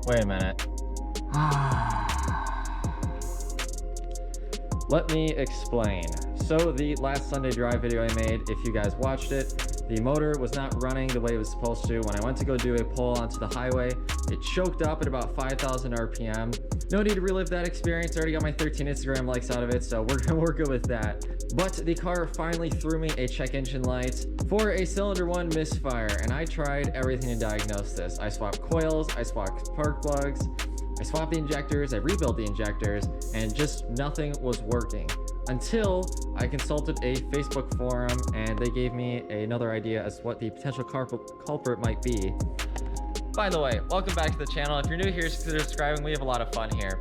Wait a minute. Let me explain. So the last Sunday drive video I made, if you guys watched it, the motor was not running the way it was supposed to. When I went to go do a pull onto the highway, it choked up at about 5,000 RPM. No need to relive that experience. I already got my 13 Instagram likes out of it, so we're good with that. But the car finally threw me a check engine light for a cylinder 1 misfire, and I tried everything to diagnose this. I swapped coils, I swapped spark plugs, I swapped the injectors, I rebuilt the injectors, and just nothing was working. Until I consulted a Facebook forum and they gave me another idea as to what the potential culprit might be. By the way, welcome back to the channel. If you're new here, consider subscribing. We have a lot of fun here.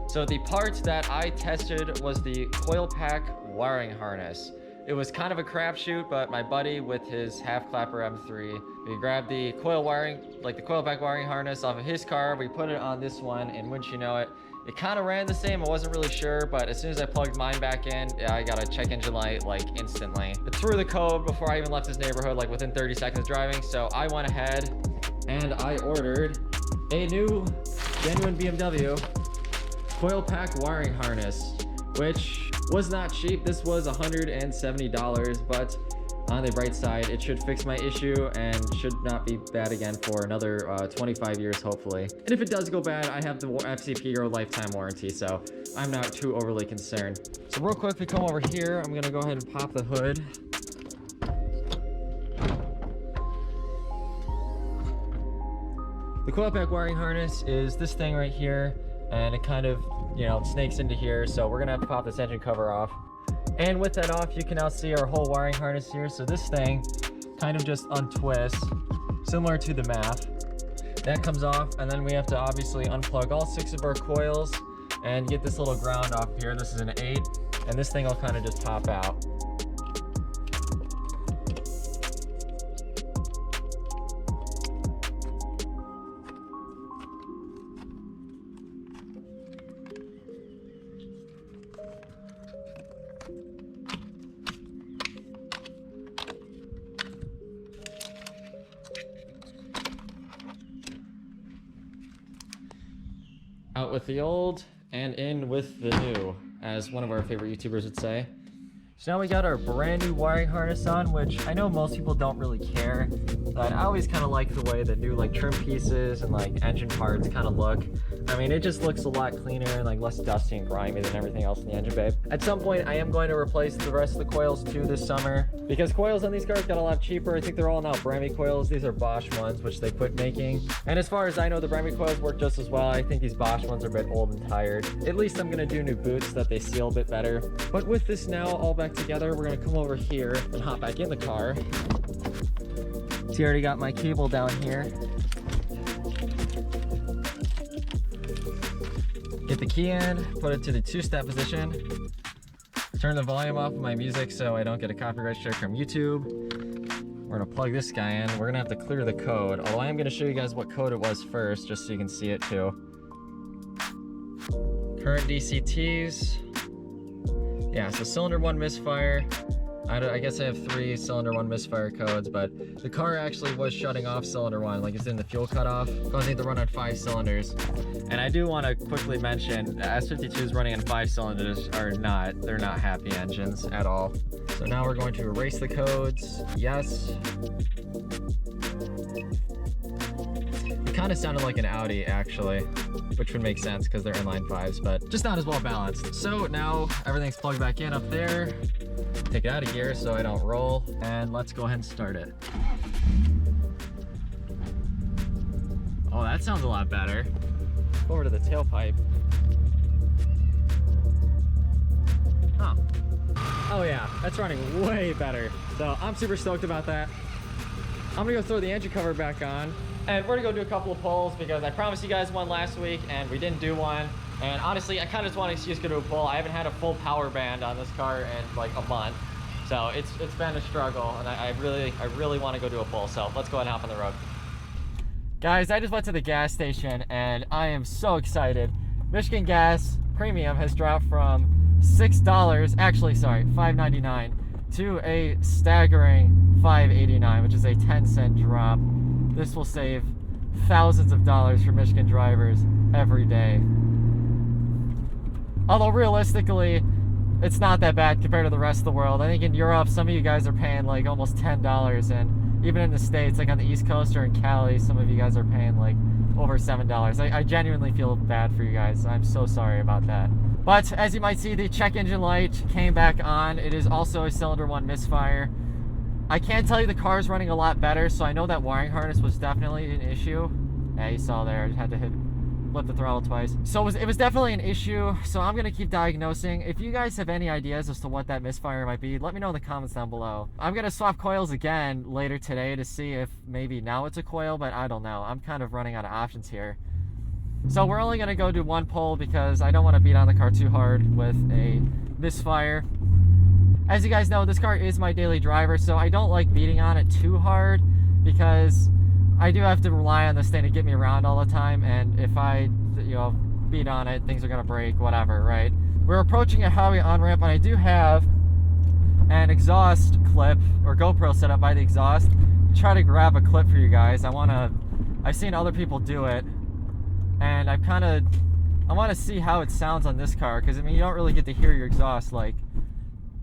So the part that I tested was the coil pack wiring harness. It was kind of a crapshoot, but my buddy with his half clapper M3, we grabbed the coil wiring, like the coil pack wiring harness off of his car. We put it on this one, and wouldn't you know it, it kind of ran the same. I wasn't really sure, but as soon as I plugged mine back in, I got a check engine light like instantly. It threw the code before I even left his neighborhood, like within 30 seconds driving. So I went ahead and I ordered a new genuine BMW coil pack wiring harness, which was not cheap. This was $170, but on the bright side, it should fix my issue and should not be bad again for another 25 years, hopefully. And if it does go bad, I have the FCP or lifetime warranty, so I'm not too overly concerned. So real quick, we come over here. I'm gonna go ahead and pop the hood. The coil pack wiring harness is this thing right here, and it kind of, you know, snakes into here, so we're gonna have to pop this engine cover off. And with that off, you can now see our whole wiring harness here. So this thing kind of just untwists, similar to the MAF. That comes off, and then we have to obviously unplug all 6 of our coils and get this little ground off here. This is an 8, and this thing will kind of just pop out. Out with the old and in with the new, as one of our favorite YouTubers would say. So now we got our brand new wiring harness on, which I know most people don't really care, but I always kind of like the way the new like trim pieces and like engine parts kind of look. I mean, it just looks a lot cleaner and like less dusty and grimy than everything else in the engine bay. At some point, I am going to replace the rest of the coils too this summer, because coils on these cars got a lot cheaper. I think they're all now Brembo coils. These are Bosch ones, which they quit making. And as far as I know, the Brembo coils work just as well. I think these Bosch ones are a bit old and tired. At least I'm gonna do new boots so that they seal a bit better. But with this now all back together, we're gonna come over here and hop back in the car. So you already got my cable down here. Get the key in, put it to the 2-step position. Turn the volume off of my music so I don't get a copyright strike from YouTube. We're gonna plug this guy in. We're gonna have to clear the code, although I am gonna show you guys what code it was first, just so you can see it too. Current DCTs. Yeah, so cylinder 1 misfire. I guess I have 3 cylinder 1 misfire codes, but the car actually was shutting off cylinder 1, like it's in the fuel cutoff, causing it to run on 5 cylinders. And I do want to quickly mention, S52s running on 5 cylinders they're not happy engines at all. So now we're going to erase the codes. Yes. It kind of sounded like an Audi actually, which would make sense because they're inline 5s, but just not as well balanced. So now everything's plugged back in up there. Take it out of gear so I don't roll, and let's go ahead and start it. Oh, that sounds a lot better. Go over to the tailpipe. Huh. Oh yeah, that's running way better. So I'm super stoked about that. I'm gonna go throw the engine cover back on, and we're gonna go do a couple of pulls because I promised you guys one last week and we didn't do one. And honestly, I kind of just want an excuse to go to a pull. I haven't had a full power band on this car in like a month. So it's been a struggle, and I really want to go do a pull. So let's go ahead and hop on the road. Guys, I just went to the gas station and I am so excited. Michigan Gas Premium has dropped from $6, actually sorry, $5.99 to a staggering $5.89, which is a 10-cent drop. This will save thousands of dollars for Michigan drivers every day. Although realistically, it's not that bad compared to the rest of the world. I think in Europe, some of you guys are paying like almost $10, and even in the States, like on the East Coast or in Cali, some of you guys are paying like over $7. I genuinely feel bad for you guys. I'm so sorry about that. But as you might see, the check engine light came back on. It is also a cylinder 1 misfire. I can tell you the car is running a lot better, so I know that wiring harness was definitely an issue. Yeah, you saw there, I just had to flip the throttle twice. So it was definitely an issue, so I'm gonna keep diagnosing. If you guys have any ideas as to what that misfire might be, let me know in the comments down below. I'm gonna swap coils again later today to see if maybe now it's a coil, but I don't know. I'm kind of running out of options here. So we're only gonna go do one pull because I don't want to beat on the car too hard with a misfire. As you guys know, this car is my daily driver, so I don't like beating on it too hard because I do have to rely on this thing to get me around all the time, and if I, beat on it, things are gonna break, whatever, right? We're approaching a highway on-ramp, and I do have an exhaust clip or GoPro set up by the exhaust. Try to grab a clip for you guys. I've seen other people do it, and I want to see how it sounds on this car, because I mean, you don't really get to hear your exhaust like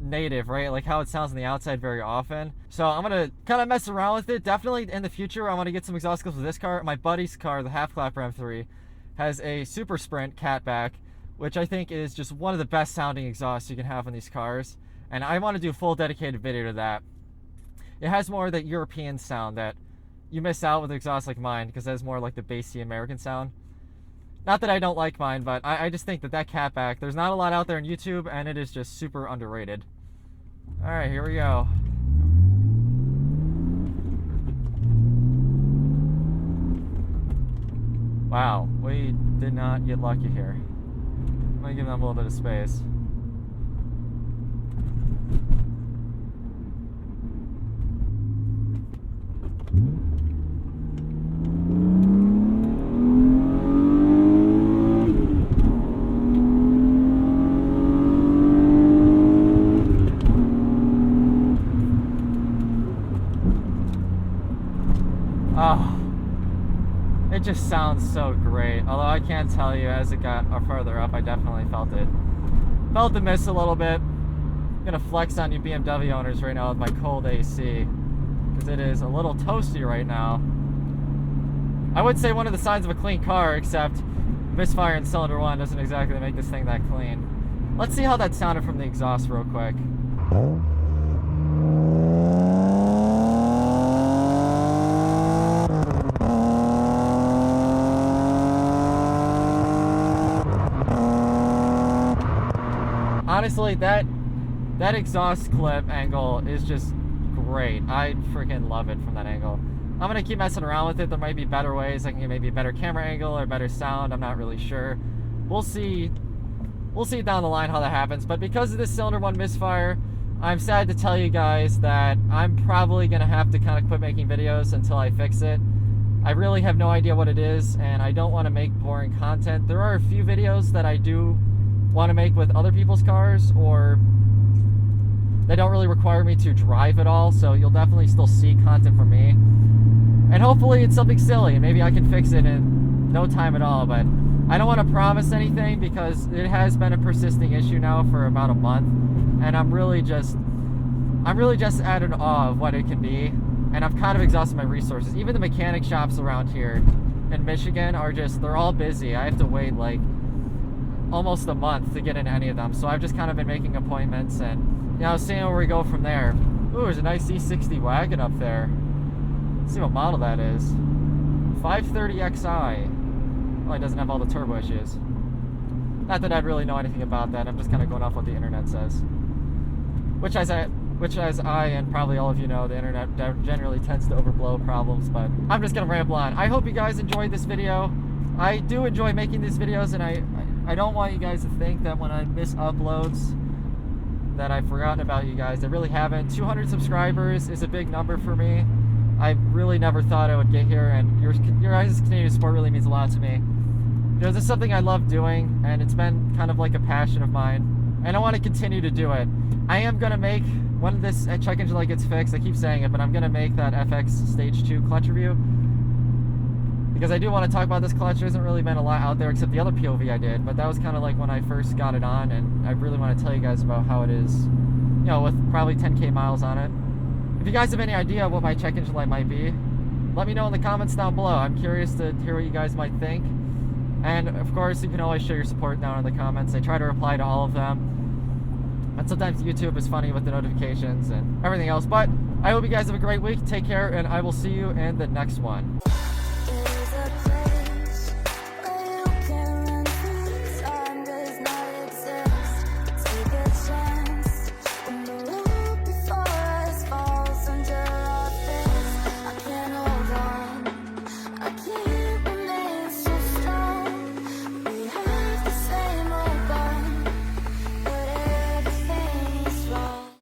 native, right? Like how it sounds on the outside very often. So I'm gonna kind of mess around with it. Definitely in the future, I want to get some exhaust clips with this car. My buddy's car, the half clapper M3, has a Super Sprint catback, which I think is just one of the best sounding exhausts you can have on these cars. And I want to do a full dedicated video to that. It has more of that European sound that you miss out with exhausts like mine, because it has more like the bassy American sound. Not that I don't like mine, but I just think that catback, there's not a lot out there on YouTube, and it is just super underrated. All right, here we go. Wow, we did not get lucky here. I'm gonna give them a little bit of space. Oh, it just sounds so great. Although I can't tell you, as it got further up, I definitely felt it. Felt the miss a little bit. I'm gonna flex on you BMW owners right now with my cold AC, because it is a little toasty right now. I would say one of the signs of a clean car, except misfire in cylinder 1 doesn't exactly make this thing that clean. Let's see how that sounded from the exhaust real quick. Honestly, that exhaust clip angle is just great. I freaking love it from that angle. I'm gonna keep messing around with it. There might be better ways. I can get maybe a better camera angle or better sound. I'm not really sure. We'll see down the line how that happens. But because of this cylinder 1 misfire, I'm sad to tell you guys that I'm probably gonna have to kind of quit making videos until I fix it. I really have no idea what it is, and I don't want to make boring content. There are a few videos that I do want to make with other people's cars, or they don't really require me to drive at all, so you'll definitely still see content from me. And hopefully it's something silly, and maybe I can fix it in no time at all, but I don't want to promise anything because it has been a persisting issue now for about a month, and I'm really just at an awe of what it can be, and I've kind of exhausted my resources. Even the mechanic shops around here in Michigan are they're all busy. I have to wait like almost a month to get into any of them, so I've just kind of been making appointments and seeing where we go from there. Ooh, there's a nice E60 wagon up there. Let's see what model that is. 530xi. Oh, it doesn't have all the turbo issues. Not that I'd really know anything about that. I'm just kind of going off what the internet says. Which as I and probably all of you know, the internet generally tends to overblow problems, but I'm just gonna ramble on. I hope you guys enjoyed this video. I do enjoy making these videos, and I don't want you guys to think that when I miss uploads that I've forgotten about you guys. I really haven't. 200 subscribers is a big number for me. I really never thought I would get here, and your guys' continued support really means a lot to me. This is something I love doing, and it's been kind of like a passion of mine, and I want to continue to do it. I am going to make, when this check engine light gets fixed, I keep saying it, but I'm going to make that FX Stage 2 clutch review. because I do want to talk about this clutch. There hasn't really been a lot out there except the other POV I did, but that was kind of like when I first got it on, and I really want to tell you guys about how it is, you know, with probably 10K miles on it. If you guys have any idea what my check engine light might be, let me know in the comments down below. I'm curious to hear what you guys might think. And of course, you can always show your support down in the comments. I try to reply to all of them. And sometimes YouTube is funny with the notifications and everything else. But I hope you guys have a great week. Take care, and I will see you in the next one.